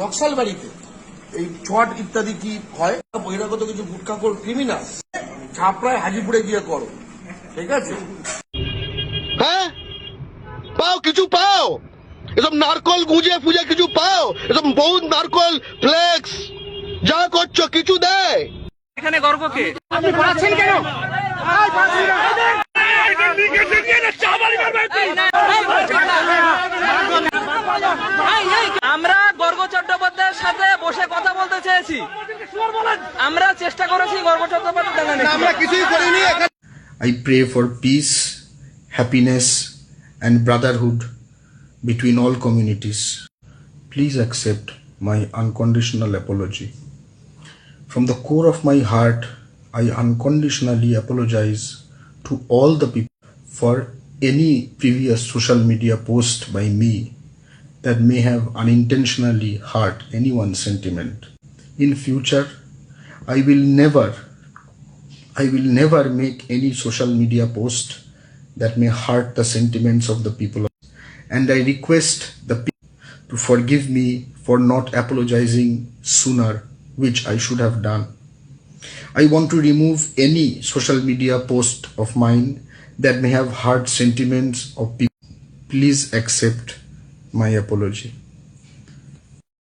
নকশালবাড়িতে এই ছট ইত্যাদি কি হয়, বহিরাগত কিছু গুটখাখোর ক্রিমিনাল ছাপড়ায় হাজিপুরে গিয়ে করো, ঠিক আছে? হ্যাঁ, পাও কিছু পাও, এসব নারকল গুঁজে ফুজে কিছু পাও, এসব বহুত নারকল ফ্লেক্স যা করছো কিছু দেয়। এখানে গর্বকে আপনি পাচ্ছেন কেন? আমরা গর্গ চট্টোপাধ্যায়ের সাথে বসে কথা বলতে চেয়েছি, আমরা চেষ্টা করেছি গর্গ চট্টোপাধ্যায়, আমরা কিছুই করিনি। I pray for peace, happiness, and brotherhood between all communities. Please accept my unconditional apology. From the core of my heart, I unconditionally apologize to all the people for any previous social media post by me that may have unintentionally hurt anyone's sentiment. In future, I will never make any social media post that may hurt the sentiments of the people. And I request the people to forgive me for not apologizing sooner, which I should have done. I want to remove any social media post of mine that may have hurt sentiments of people. Please accept my apology.